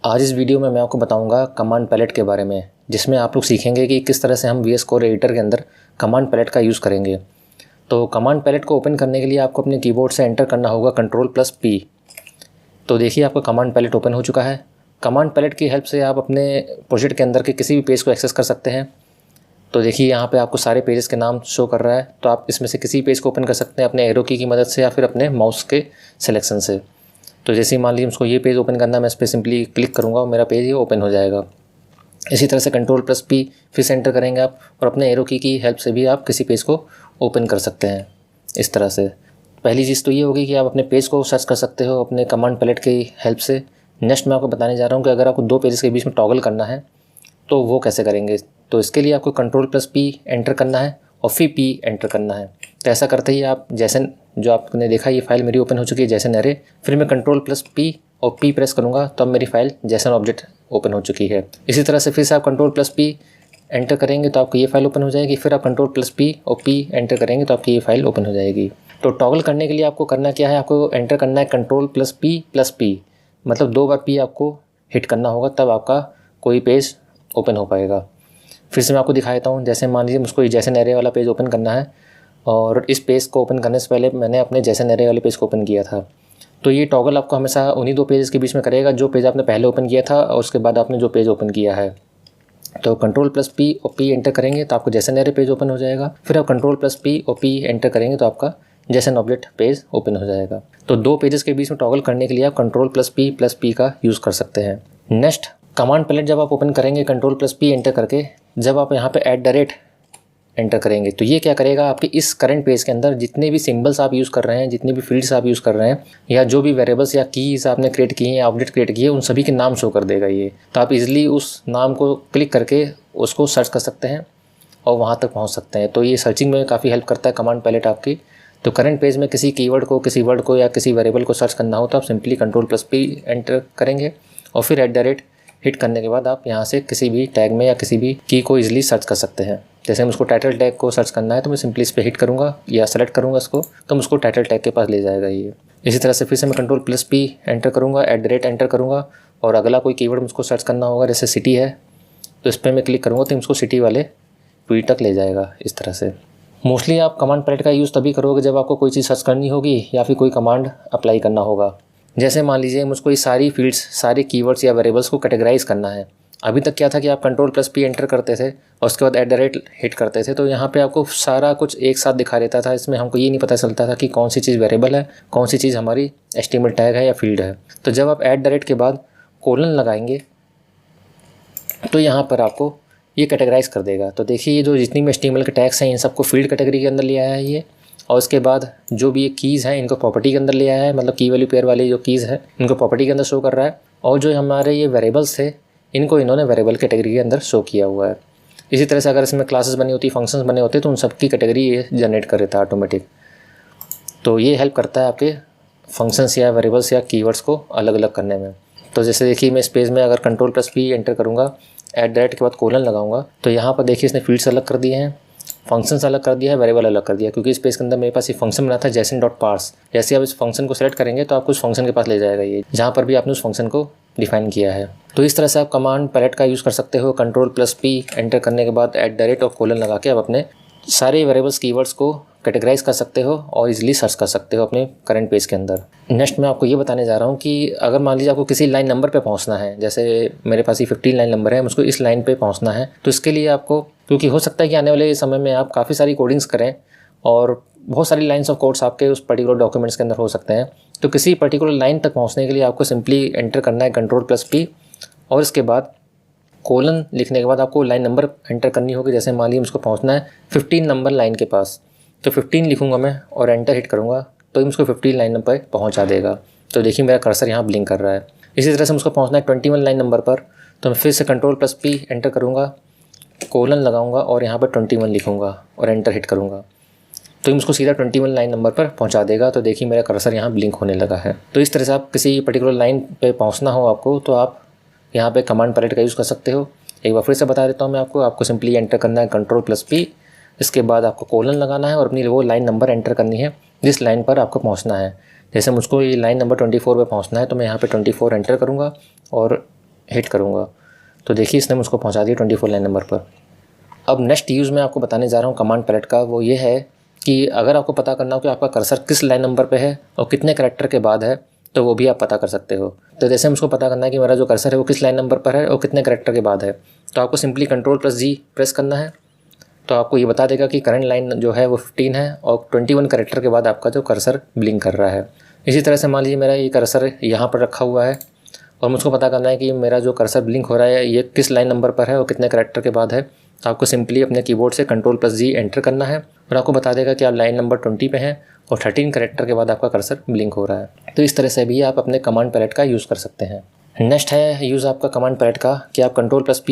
आज इस वीडियो में मैं आपको बताऊंगा कमांड पैलेट के बारे में, जिसमें आप लोग सीखेंगे कि किस तरह से हम VS कोड एडिटर के अंदर कमांड पैलेट का यूज़ करेंगे। तो कमांड पैलेट को ओपन करने के लिए आपको अपने कीबोर्ड से एंटर करना होगा Ctrl+P। तो देखिए आपका कमांड पैलेट ओपन हो चुका है। कमांड पैलेट की हेल्प से आप अपने प्रोजेक्ट के अंदर के किसी भी पेज को एक्सेस कर सकते हैं। तो देखिए यहाँ पे आपको सारे पेजेस के नाम शो कर रहा है, तो आप इसमें से किसी पेज को ओपन कर सकते हैं अपने एरो की मदद से या फिर अपने माउस के सिलेक्शन से। तो जैसे ही मान लीजिए मुझको ये पेज ओपन करना है, मैं इस पर सिंपली क्लिक करूँगा और मेरा पेज ये ओपन हो जाएगा। इसी तरह से Ctrl+P फिर से एंटर करेंगे आप, और अपने एरो की हेल्प से भी आप किसी पेज को ओपन कर सकते हैं इस तरह से। पहली चीज़ तो ये होगी कि आप अपने पेज को सर्च कर सकते हो अपने कमांड पैलेट की हेल्प से। नेक्स्ट मैं आपको बताने जा रहा हूँ कि अगर आपको दो पेजेस के बीच में टॉगल करना है तो वो कैसे करेंगे। तो इसके लिए आपको Ctrl+P एंटर करना है और फिर P एंटर करना है। तो ऐसा करते ही आप जैसन जो आपने देखा ये फाइल मेरी ओपन हो चुकी है जैसन एरे। फिर मैं Ctrl+P और P प्रेस करूँगा तो अब मेरी फाइल जैसन ऑब्जेक्ट ओपन हो चुकी है। इसी तरह से फिर से आप Ctrl+P एंटर करेंगे तो आपको ये फाइल ओपन हो जाएगी। फिर आप Ctrl+P और P एंटर करेंगे तो आपकी ये फाइल ओपन हो जाएगी। तो टॉगल करने के लिए आपको करना क्या है, आपको एंटर करना है Ctrl+P+P, मतलब 2 बार P आपको हिट करना होगा, तब आपका कोई पेज ओपन हो पाएगा। फिर से मैं आपको दिखा देता हूँ। जैसे मान लीजिए मुझको जैसन एरे वाला पेज ओपन करना है, और इस पेज को ओपन करने से पहले मैंने अपने जैसन एरे वाले पेज को ओपन किया था। तो ये टॉगल आपको हमेशा उन्हीं 2 पेजेस के बीच में करेगा जो पेज आपने पहले ओपन किया था और उसके बाद आपने जो पेज ओपन किया है। तो Ctrl+P और P एंटर करेंगे तो आपको जैसन एरे पेज ओपन हो जाएगा। फिर आप Ctrl+P और P एंटर करेंगे तो आपका जैसन ऑब्जेक्ट पेज ओपन हो जाएगा। तो 2 पेजेस के बीच में टॉगल करने के लिए आप Ctrl+P+P का यूज़ कर सकते हैं। नेक्स्ट, कमांड पैलेट जब आप ओपन करेंगे Ctrl+P एंटर करके, जब आप यहाँ पे @ एंटर करेंगे तो ये क्या करेगा, आपके इस करंट पेज के अंदर जितने भी सिंबल्स आप यूज़ कर रहे हैं, जितने भी फील्ड्स आप यूज़ कर रहे हैं, या जो भी वेरिएबल्स या कीज़ आपने क्रिएट किए हैं या ऑब्जेक्ट क्रिएट किए, उन सभी के नाम शो कर देगा ये। तो आप इजीली उस नाम को क्लिक करके उसको सर्च कर सकते हैं और वहाँ तक पहुँच सकते हैं। तो ये सर्चिंग में काफ़ी हेल्प करता है कमांड पैलेट आपकी। तो करंट पेज में किसी कीवर्ड को, किसी वर्ड को या किसी वेरिएबल को सर्च करना हो तो आप सिंपली Ctrl+P एंटर करेंगे और फिर @ हिट करने के बाद आप यहाँ से किसी भी टैग में या किसी भी की को इजीली सर्च कर सकते हैं। जैसे मुझको टाइटल टैग को सर्च करना है तो मैं सिंपली इस पर हिट करूँगा या सेलेक्ट करूँगा इसको, तो मुझको टाइटल टैग के पास ले जाएगा ये। इसी तरह से फिर से मैं Ctrl+P एंटर करूँगा, @ एंटर करूँगा, और अगला कोई कीवर्ड मुझको सर्च करना होगा, जैसे सिटी है तो इस पर मैं क्लिक करूँगा तो मुझको सिटी वाले पी तक ले जाएगा इस तरह से। मोस्टली आप कमांड पैलेट का यूज़ तभी करोगे जब आपको कोई चीज़ सर्च करनी होगी या फिर कोई कमांड अप्लाई करना होगा। जैसे मान लीजिए मुझको ये सारी फील्ड्स, सारे कीवर्ड्स या वेरिएबल्स को कैटेगराइज करना है। अभी तक क्या था कि आप Ctrl+P एंटर करते थे और उसके बाद @ हिट करते थे, तो यहाँ पे आपको सारा कुछ एक साथ दिखा देता था। इसमें हमको ये नहीं पता चलता था कि कौन सी चीज़ वेरिएबल है, कौन सी चीज़ हमारी HTML टैग है या फील्ड है। तो जब आप @ के बाद कोलन लगाएंगे तो यहाँ पर आपको ये कैटेगराइज कर देगा। तो देखिए ये जो जितनी भी HTML के टैग्स हैं इन सबको फील्ड कैटेगरी के अंदर ले आया है ये, और उसके बाद जो भी ये कीज़ हैं इनको प्रॉपर्टी के अंदर ले आया है, मतलब की वैल्यू पेयर वाली जो कीज़ है इनको प्रॉपर्टी के अंदर शो कर रहा है, और जो हमारे ये वेरिएबल्स थे इनको इन्होंने वेरिएबल कैटेगरी के अंदर शो किया हुआ है। इसी तरह से अगर इसमें क्लासेस बनी होती, फंक्शंस बने होते तो उन सब की कैटेगरी ये जनरेट कर देता है ऑटोमेटिक। तो ये हेल्प करता है आपके फंक्शंस या वेरिएबल्स या कीवर्ड्स को अलग अलग करने में। तो जैसे देखिए मैं इस पेज में अगर Ctrl+P एंटर करूँगा, @ के बाद कोलन लगाऊंगा, तो यहाँ पर देखिए इसने फील्ड्स अलग कर दिए हैं, फंक्शंस अलग कर दिया है, वेरिएबल अलग कर दिया, क्योंकि इस पेज के अंदर मेरे पास ये फंक्शन बना था json.parse। जैसे आप इस फंक्शन को सेलेक्ट करेंगे तो आपको उस फंक्शन के पास ले जाएगा ये, जहाँ पर भी आपने उस फंक्शन को डिफाइन किया है। तो इस तरह से आप कमांड पैलेट का यूज़ कर सकते हो। Ctrl+P एंटर करने के बाद @ और कोलन लगा के आप अपने सारे वेरिएबल्स कीवर्ड्स को कैटेगराइज कर सकते हो और इजीली सर्च कर सकते हो अपने करंट पेज के अंदर। नेक्स्ट मैं आपको ये बताने जा रहा हूँ कि अगर मान लीजिए आपको किसी लाइन नंबर पे पहुँचना है, जैसे मेरे पास ये 15 लाइन नंबर है, मुझको इस लाइन पे पहुँचना है, तो इसके लिए आपको, क्योंकि हो सकता है कि आने वाले समय में आप काफ़ी सारी कोडिंग्स करें और बहुत सारी लाइन्स ऑफ कोड्स आपके उस पर्टिकुलर डॉक्यूमेंट्स के अंदर हो सकते हैं, तो किसी पर्टिकुलर लाइन तक पहुँचने के लिए आपको सिंपली एंटर करना है Ctrl+P, और इसके बाद कोलन लिखने के बाद आपको लाइन नंबर एंटर करनी होगी। जैसे मान लीजिए मुझको पहुँचना है 15 नंबर लाइन के पास, तो 15 लिखूंगा मैं और एंटर हिट करूंगा तो ये मुझको 15 लाइन नंबर पर पहुंचा देगा। तो देखिए मेरा कर्सर यहाँ ब्लिंक कर रहा है। इसी तरह से मुझको पहुंचना है 21 लाइन नंबर पर, तो मैं फिर से Ctrl+P एंटर करूंगा, कोलन लगाऊंगा और यहाँ पर 21 लिखूंगा और एंटर हिट करूंगा तो ये मुझको सीधा 21 लाइन नंबर पर पहुँचा देगा। तो देखिए मेरा कर्सर यहाँ ब्लिंक होने लगा है। तो इस तरह से आप किसी पर्टिकुलर लाइन पर पहुँचना हो आपको, तो आप यहाँ पर कमांड पैलेट का यूज़ कर सकते हो। एक बार फिर से बता देता हूँ मैं आपको सिंपली एंटर करना है Ctrl+P, इसके बाद आपको कोलन लगाना है और अपनी वो लाइन नंबर एंटर करनी है जिस लाइन पर आपको पहुंचना है। जैसे मुझको ये लाइन नंबर 24 पे पहुंचना है तो मैं यहाँ पे 24 एंटर करूँगा और हिट करूँगा तो देखिए इसने मुझको पहुँचा दिया 24 लाइन नंबर पर। अब नेक्स्ट यूज़ मैं आपको बताने जा रहा हूँ कमांड पैलेट का, वो ये है कि अगर आपको पता करना हो कि आपका कर्सर किस लाइन नंबर पे है और कितने कैरेक्टर के बाद है तो वो भी आप पता कर सकते हो। तो जैसे मुझको पता करना है कि मेरा जो कर्सर है वो किस लाइन नंबर पर है और कितने कैरेक्टर के बाद है, तो आपको सिंपली Ctrl+G प्रेस करना है। तो आपको ये बता देगा कि करंट लाइन जो है वो 15 है और 21 कैरेक्टर के बाद आपका जो कर्सर ब्लिंक कर रहा है। इसी तरह से मान लीजिए मेरा ये कर्सर यहाँ पर रखा हुआ है और मुझको पता करना है कि मेरा जो कर्सर ब्लिंक हो रहा है ये किस लाइन नंबर पर है और कितने कैरेक्टर के बाद है, तो आपको सिंपली अपने कीबोर्ड से Ctrl+G एंटर करना है और आपको बता देगा कि आप लाइन नंबर 20 पे हैं और 13 कैरेक्टर के बाद आपका कर्सर ब्लिंक हो रहा है। तो इस तरह से भी आप अपने कमांड पैलेट का यूज़ कर सकते हैं। नेक्स्ट है यूज़ आपका कमांड पैलेट का कि आप Ctrl+P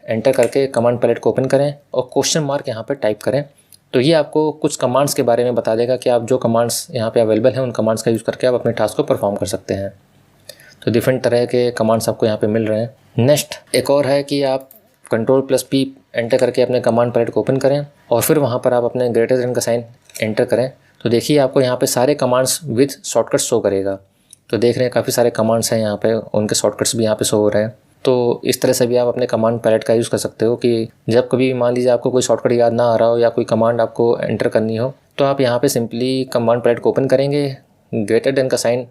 एंटर करके कमांड पैलेट को ओपन करें और क्वेश्चन मार्क यहाँ पर टाइप करें। तो ये आपको कुछ कमांड्स के बारे में बता देगा कि आप जो कमांड्स यहाँ पे अवेलेबल हैं उन कमांड्स का यूज़ करके आप अपने टास्क को परफॉर्म कर सकते हैं। तो डिफरेंट तरह के कमांड्स आपको यहाँ पे मिल रहे हैं। नेक्स्ट एक और है कि आप Ctrl+P एंटर करके अपने कमांड पैलेट को ओपन करें और फिर वहाँ पर आप अपने ग्रेटर देन का साइन एंटर करें। तो देखिए आपको यहाँ पे सारे कमांड्स विद शॉर्टकट शो करेगा। तो देख रहे हैं काफ़ी सारे कमांड्स हैं यहाँ पे, उनके शॉर्टकट्स भी यहाँ पे शो हो रहे हैं। तो इस तरह से भी आप अपने कमांड पैलेट का यूज़ कर सकते हो कि जब कभी मान लीजिए आपको कोई शॉर्टकट याद ना आ रहा हो या कोई कमांड आपको एंटर करनी हो तो आप यहाँ पे सिंपली कमांड पैलेट को ओपन करेंगे, ग्रेटर देन का साइन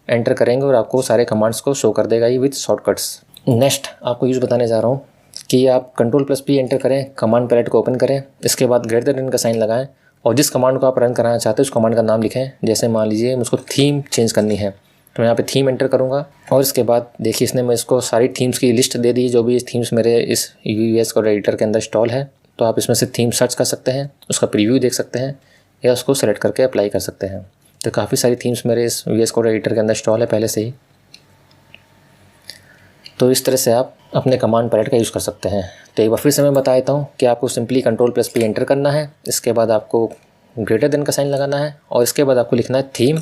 एंटर करेंगे और आपको सारे कमांड्स को शो कर देगा ये विद शॉर्टकट्स। नेक्स्ट आपको यूज़ बताने जा रहा हूँ कि आप Ctrl+P एंटर करें, कमांड पैलेट को ओपन करें, इसके बाद ग्रेटर देन का साइन लगाएं और जिस कमांड को आप रन कराना चाहते हैं उस कमांड का नाम लिखें। जैसे मान लीजिए मुझको थीम चेंज करनी है तो मैं यहाँ पे थीम एंटर करूँगा और इसके बाद देखिए इसने मैं इसको सारी थीम्स की लिस्ट दे दी जो भी थीम्स मेरे इस VS कोड एडिटर के अंदर इंस्टॉल है। तो आप इसमें से थीम सर्च कर सकते हैं, उसका प्रीव्यू देख सकते हैं या उसको सेलेक्ट करके अप्लाई कर सकते हैं। तो काफ़ी सारी थीम्स मेरे इस VS कोड एडिटर के अंदर इंस्टॉल है पहले से ही। तो इस तरह से आप अपने कमांड पैलेट का यूज़ कर सकते हैं। तो एक बार फिर से मैं बता देता हूँ कि आपको सिंपली Ctrl+P एंटर करना है, इसके बाद आपको ग्रेटर देन का साइन लगाना है और इसके बाद आपको लिखना है थीम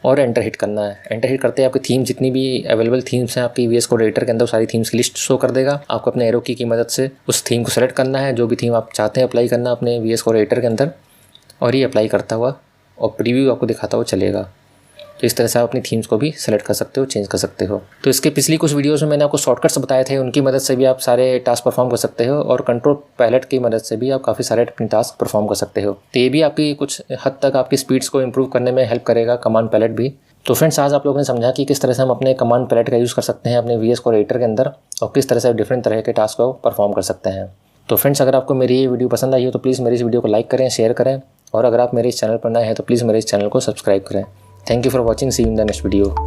और एंटर हिट करना है। एंटर हिट करते ही आपकी थीम जितनी भी अवेलेबल थीम्स हैं आपकी VS कोड एडिटर के अंदर सारी थीम्स की लिस्ट शो कर देगा। आपको अपने एरो की मदद से उस थीम को सेलेक्ट करना है, जो भी थीम आप चाहते हैं अप्लाई करना अपने VS कोड एडिटर के अंदर, और ये अप्लाई करता हुआ और प्रीव्यू आपको दिखाता हुआ चलेगा। तो इस तरह से आप अपनी थीम्स को भी सेलेक्ट कर सकते हो, चेंज कर सकते हो। तो इसके पिछली कुछ वीडियोस में मैंने आपको शॉर्टकट्स बताए थे, उनकी मदद से भी आप सारे टास्क परफॉर्म कर सकते हो और कंट्रोल पैलेट की मदद से भी आप काफ़ी सारे अपने टास्क परफॉर्म कर सकते हो। तो ये भी आपकी कुछ हद तक आपकी स्पीड्स को इंप्रूव करने में हेल्प करेगा कमांड पैलेट भी। तो फ्रेंड्स आज आप लोगों ने समझा कि किस तरह से हम अपने कमांड पैलेट का यूज़ कर सकते हैं अपने VS कोड एडिटर के अंदर और किस तरह से डिफरेंट तरह के टास्क को परफॉर्म कर सकते हैं। तो फ्रेंड्स अगर आपको मेरी ये वीडियो पसंद आई हो तो प्लीज़ मेरी इस वीडियो को लाइक करें, शेयर करें और अगर आप मेरे इस चैनल पर नए हैं तो प्लीज़ मेरे इस चैनल को सब्सक्राइब करें। Thank you for watching, see you in the next video.